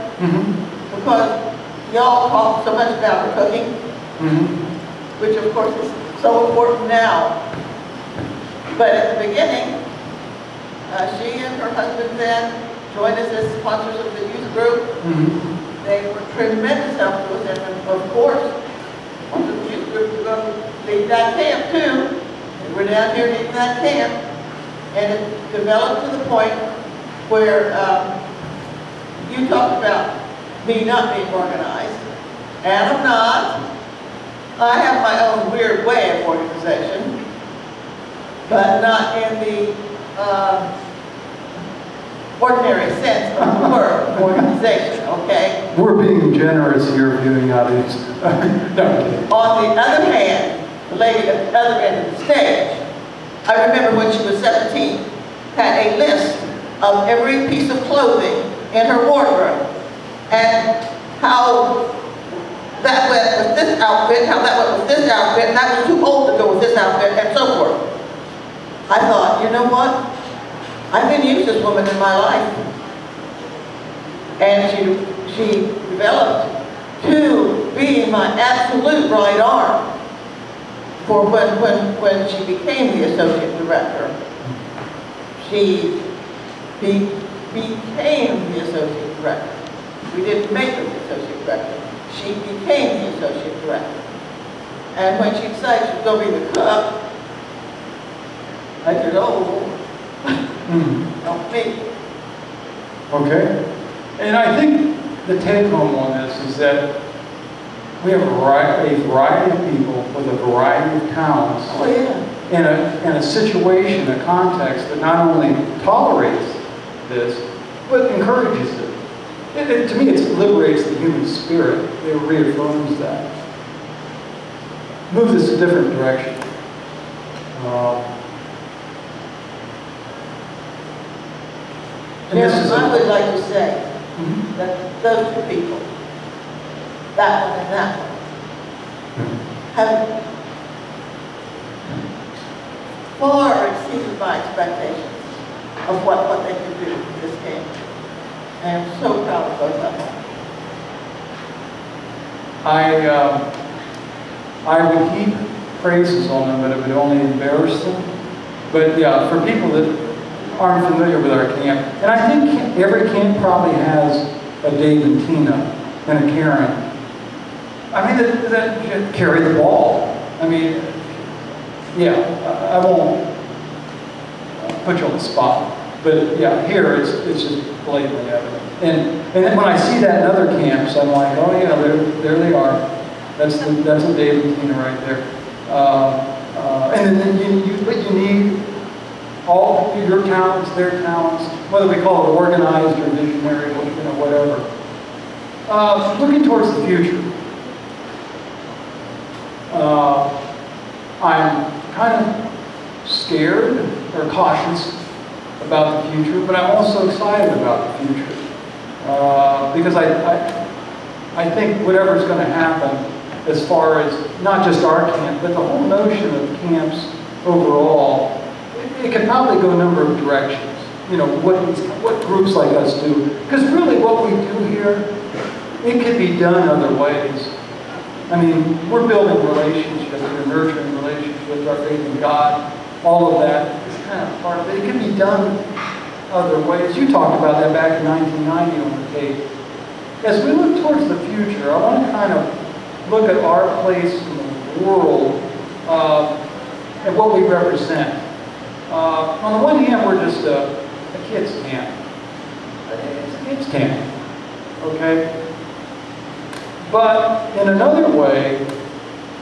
B: because y'all talk so much about her cooking, which of course is so important now. But at the beginning, she and her husband then joined us as sponsors of the youth group. They were tremendous help to us, and of course, once the youth group was going to lead that camp too. And we're down here leading that camp, and it developed to the point where you talked about me not being organized, and I'm not. I have my own weird way of organization, but not in the ordinary sense of the word organization, okay?
A: We're being generous here, viewing audience. No.
B: On the other hand, the lady at the other end of the stage, I remember when she was 17, had a list of every piece of clothing in her wardrobe, and how that went with this outfit, how that went with this outfit, and that was too old to go with this outfit, and so forth. I thought, you know what? I've been used this woman in my life. And she developed to be my absolute right arm for when she became the associate director. She became the associate director. We didn't make her the associate director. She became the associate director. And when she decided she was going to be the cook, I said, oh, help me.
A: Okay. And I think the take home on this is that we have a variety of people with a variety of talents.
B: Oh, yeah.
A: in a situation, a context that not only tolerates this, but encourages it. To me, it liberates the human spirit. It reaffirms that. Moves us a different direction. And this is
B: I would like to say that those two people, that one and that one, have far exceeded my expectations of what they could do in this game. I am so proud of both of them.
A: I would heap praises on them, but it would only embarrass them. But yeah, for people that aren't familiar with our camp, and I think every camp probably has a Dave and Tina and a Karen. I mean, that carry the ball. I mean, yeah, I won't put you on the spot, but yeah, here it's just blatantly evident. And then when I see that in other camps, I'm like, oh yeah, there they are. That's a Dave and Tina right there. And then you need all your talents, their talents, whether we call it organized or visionary, whatever. Looking towards the future. I'm kind of scared or cautious about the future, but I'm also excited about the future. Because I think whatever's going to happen as far as not just our camp, but the whole notion of camps overall, it can probably go a number of directions. What groups like us do. Because really what we do here, it could be done other ways. I mean, we're building relationships, we're nurturing relationships, our faith in God, all of that is kind of part of it. It can be done other ways. You talked about that back in 1990 on the tape. As we look towards the future, I want to kind of look at our place in the world and what we represent. On the one hand, we're just a kids' camp. It's a kids' camp, okay? But in another way,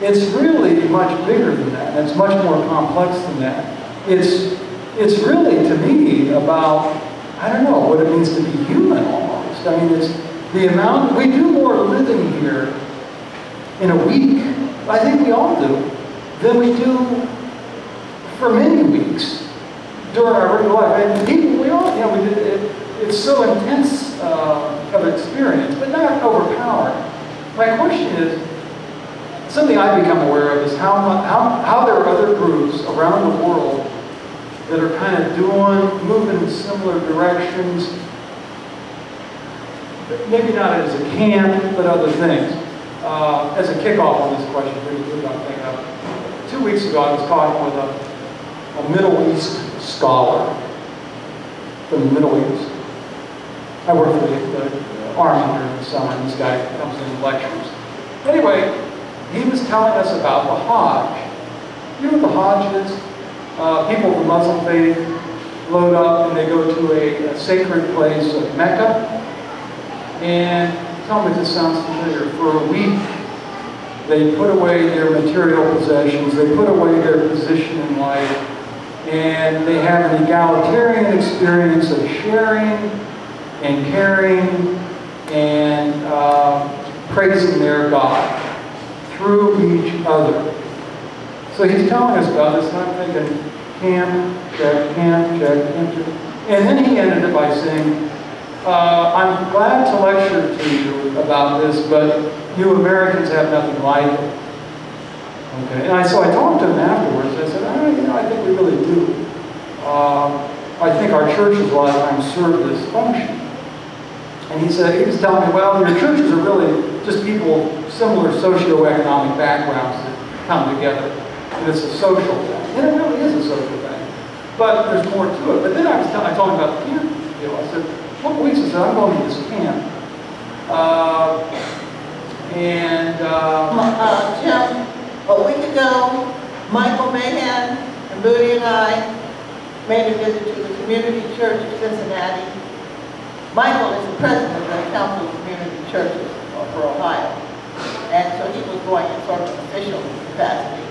A: it's really much bigger than that. It's much more complex than that. It's really, to me, about, I don't know, what it means to be human almost. I mean, it's the amount, we do more living here in a week, I think we all do, than we do for many weeks during our regular life. And people, we all, we did it. It's so intense of an experience, but not overpowering. My question is, something I've become aware of is how there are other groups around the world that are kind of moving in similar directions, maybe not as a camp, but other things. As a kickoff on this question, briefly, I'll think of. 2 weeks ago, I was talking with a Middle East scholar from the Middle East. I work for the Army during the summer, and this guy comes in and lectures. Anyway, he was telling us about the Hajj. You know what the Hajj is? People of the Muslim faith load up and they go to a sacred place of Mecca. And tell me if this sounds familiar. For a week, they put away their material possessions, they put away their position in life, and they have an egalitarian experience of sharing and caring and praising their God through each other. So he's telling us about this, and I'm thinking, camp, check, camp, check, camp, check. And then he ended it by saying, I'm glad to lecture to you about this, but you Americans have nothing like it. Okay, and so I talked to him afterwards. I said, I think we really do. I think our churches a lot of times serve this function. And he was telling me, well, your churches are really just people, similar socioeconomic backgrounds that come together. And it's a social thing. And it really is a social thing. But there's more to it. But then I told him about the camp deal. I said, what weeks? I said, I'm going to this camp.
B: Jim, a week ago, Michael Mahan and Moody and I made a visit to the Community Church of Cincinnati. Michael is the president of the Council of Community Churches for Ohio. And so he was going in sort of official capacity.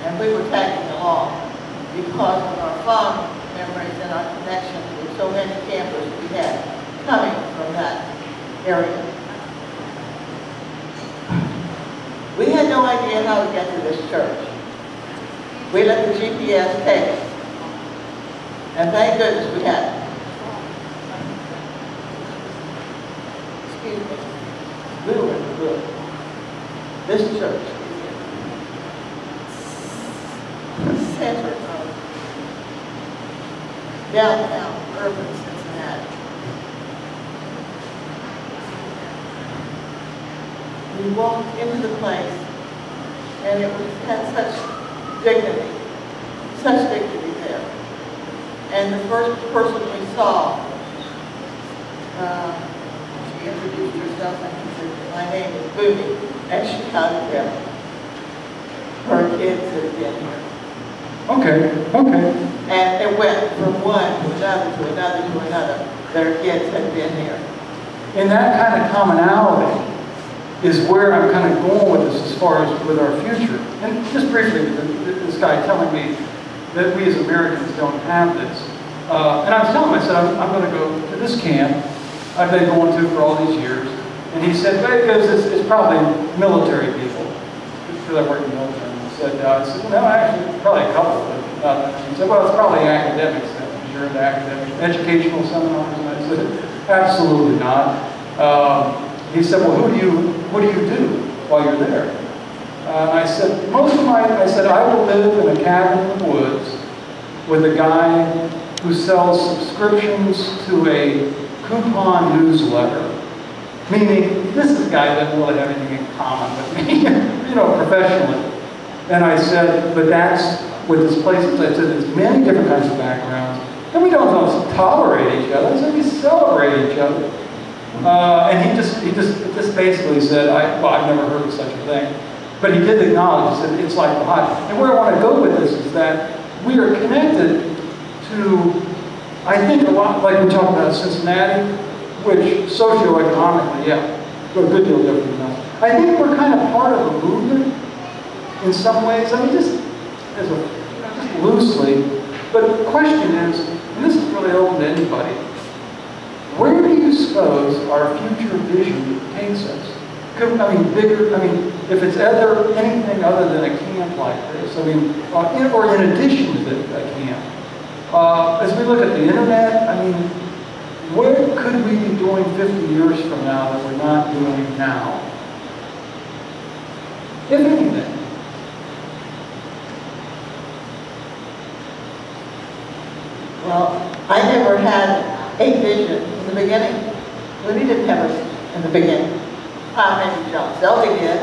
B: And we were tagging along. because of our fond memories and our connections with so many campers we had coming from that area. We had no idea how to get to this church. We let the GPS take us. And thank goodness we had it. Excuse me. We were in the good. This church is the center of downtown urban Cincinnati. We walked into the place and it had such dignity there. And the first person we saw, she introduced herself and she said, "My name is Booty," and she hugged him. Her kids had been here.
A: Okay, okay.
B: And it went from one to another to another to another. Their kids had been here.
A: And that kind of commonality is where I'm kind of going with this as far as with our future. And just briefly, this guy telling me that we as Americans don't have this. And I was telling him, I said, I'm going to go to this camp I've been going to for all these years. And he said, well, because it's probably military people, because I work in the military. And I said, no, actually, probably a couple. But he said, well, it's probably academics then, because you're into academic, educational seminars. And I said, absolutely not. He said, well, what do you do while you're there? I said, I will live in a cabin in the woods with a guy who sells subscriptions to a coupon newsletter. Meaning, this is a guy that doesn't really have anything in common with me, professionally. And I said, but that's what this place is. I said, there's many different kinds of backgrounds. And we don't just tolerate each other, I said, we celebrate each other. And he just basically said, I've never heard of such a thing. But he did acknowledge, he said, it's like the hot. And where I want to go with this is that we are connected to, I think a lot, like we talked about Cincinnati, which socioeconomically, yeah, we're a good deal different than us. I think we're kind of part of a movement in some ways. I mean, just loosely. But the question is, and this is really open to anybody, where do you suppose our future vision takes us? If it's anything other than a camp like this, or in addition to a camp. As we look at the internet, what could we be doing 50 years from now that we're not doing now? If anything.
B: Well, I never had a vision in the beginning. We didn't have a vision in the beginning. Maybe John Selby did.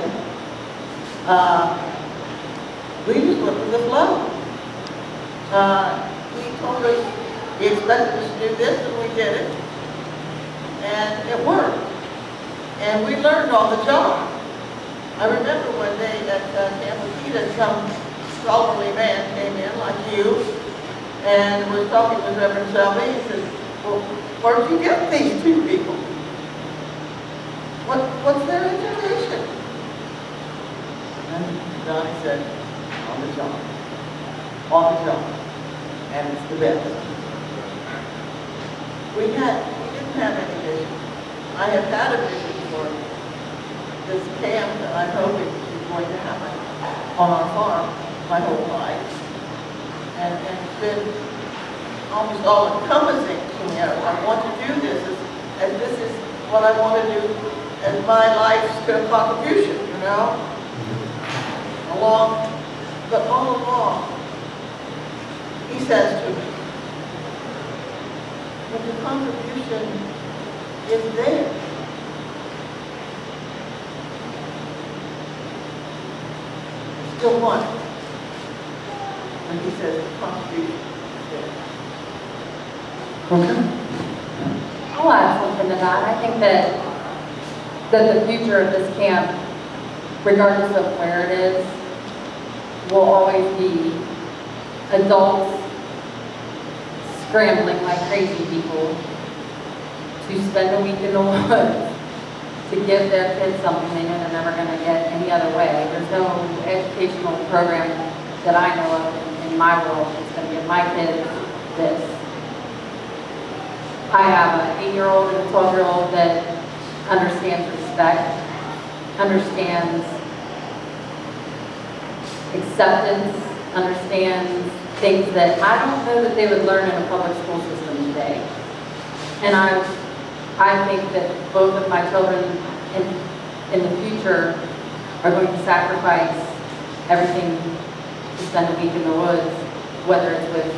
B: We just went with the flow. He told us, he expected us to do this, and we did it. And it worked. And we learned on the job. I remember one day at Camp Akita, some scholarly man came in, like you, and was talking with Reverend Selby. He said, well, where did you get these two people? What's their education? And Donnie said, on the job. On the job. And it's the best. We didn't have any vision. I have had a vision for this camp that I'm hoping is going to happen on our farm my whole life. And it's been almost all encompassing to me. I want to do this, and this is what I want to do as my life's contribution, but all along, he says to me, but the contribution is there. Still want it. And he says the contribution is there.
A: Okay.
H: I'll add something to that. I think that the future of this camp, regardless of where it is, will always be adults scrambling like crazy people to spend a week in the woods to give their kids something they know they're never going to get any other way. There's no educational program that I know of in in my world, she's going to give my kids this. I have an 8-year-old and a 12-year-old that understands respect, understands acceptance, understands things that I don't know that they would learn in a public school system today. And I think that both of my children in the future are going to sacrifice everything to spend a week in the woods, whether it's with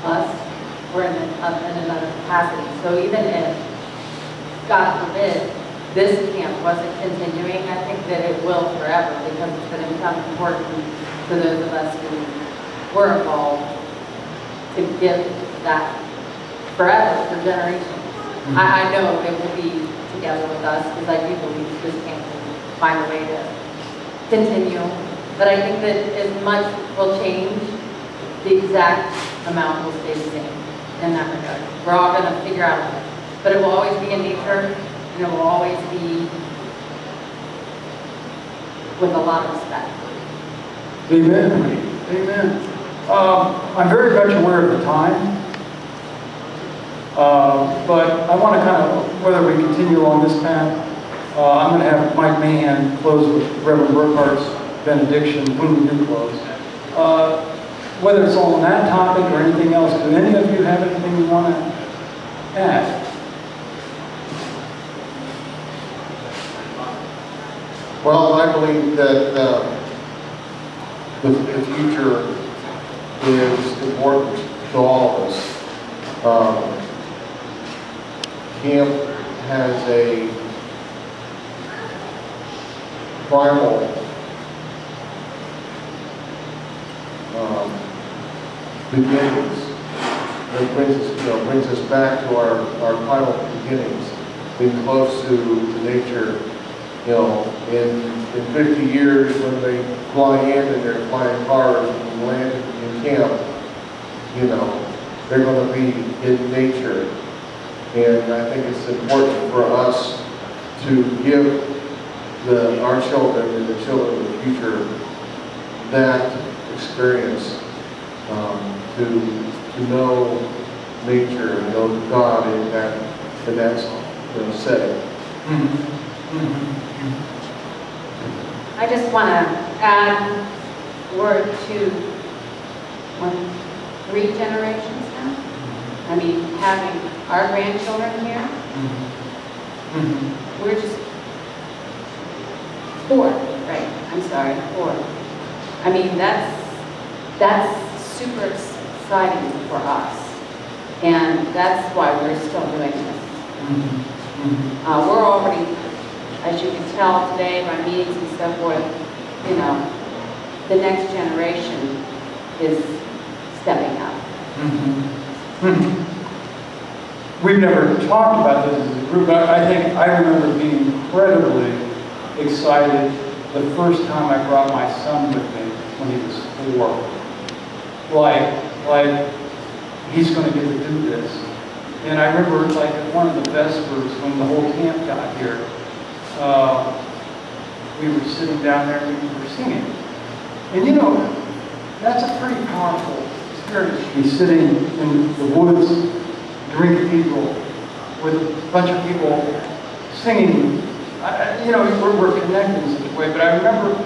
H: us or in another capacity. So even if, God forbid, this camp wasn't continuing, I think that it will forever, because it's going to become important for those of us who were involved to give that forever, for generations. I know it will be together with us, because I do believe this camp will find a way to continue. But I think that as much will change, the exact amount will stay the same in that regard. We're all going to figure out a way. But it will always be in nature, and it will always be with a lot of respect.
A: Amen. Amen. I'm very much aware of the time, but I want to kind of, whether we continue along this path, I'm going to have Mike Mahan close with Reverend Burkhart's benediction when we do close. Whether it's on that topic or anything else, do any of you have anything you want to add?
G: Well, I believe that the future is important to all of us. Camp has a primal beginnings that brings us back to our primal beginnings, being close to nature. In 50 years, when they fly in and they're flying cars and land in camp, they're going to be in nature. And I think it's important for us to give our children and the children of the future that experience, to know nature and know God in that setting.
A: Mm-hmm. Mm-hmm.
E: I just want to add a word to 3 generations now. I mean, having our grandchildren here, we're just 4, right? I'm sorry, 4. I mean, that's super exciting for us, and that's why we're still doing this. We're already, as you can tell today by meetings and so forth, the next generation is stepping up.
A: We've never talked about this as a group, but I think I remember being incredibly excited the first time I brought my son with me when he was 4. Like he's going to get to do this. And I remember like at one of the Vespers when the whole camp got here, we were sitting down there and we were singing. And that's a pretty powerful experience. To be sitting in the woods, Green Cathedral, with a bunch of people singing. We're connected in such a way. But I remember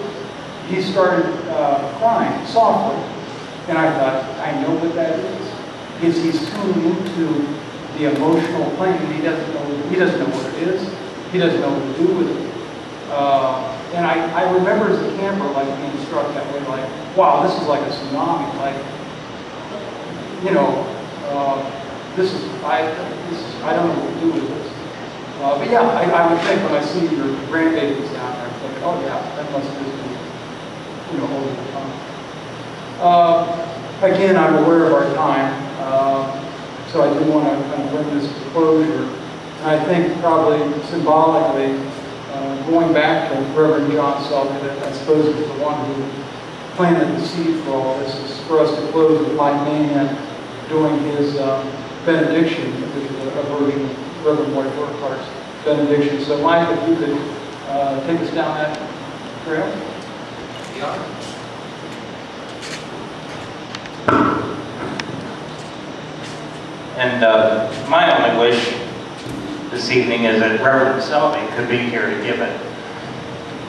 A: he started crying softly. And I thought, I know what that is. He's tuning into the emotional plane. He doesn't know what it is. He doesn't know what to do with it. And I remember as a camper being struck that way, wow, this is like a tsunami. I don't know what to do with this. But yeah, I would think when I see your grandbabies down there, it's like, oh yeah, that must just be, over the time. Again, I'm aware of our time, so I do want to kind of bring this to closure. And I think probably symbolically, going back to Reverend John Selby, that I suppose is the one who planted the seed for all this, is for us to close with Mike Mahan doing his benediction, which is a version of Reverend White Burkhart's benediction. So Mike, if you could take us down that trail.
I: Yeah. And my only wish this evening is that Reverend Selby could be here to give it.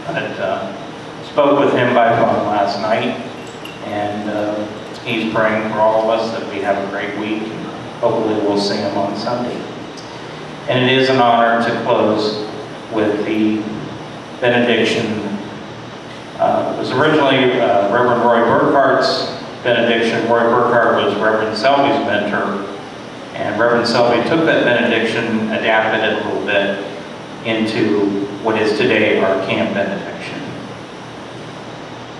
I: But spoke with him by phone last night, and he's praying for all of us that we have a great week. Hopefully we'll see him on Sunday. And it is an honor to close with the benediction. It was originally Reverend Roy Burkhart's benediction. Roy Burkhart was Reverend Selby's mentor, and Reverend Selby took that benediction, adapted it a little bit into what is today our camp benediction.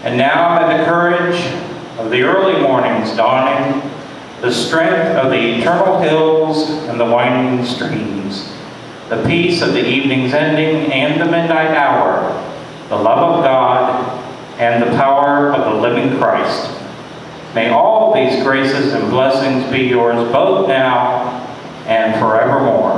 I: And now, by the courage of the early mornings dawning, the strength of the eternal hills and the winding streams, the peace of the evening's ending and the midnight hour, the love of God and the power of the living Christ. May all these graces and blessings be yours both now and forevermore.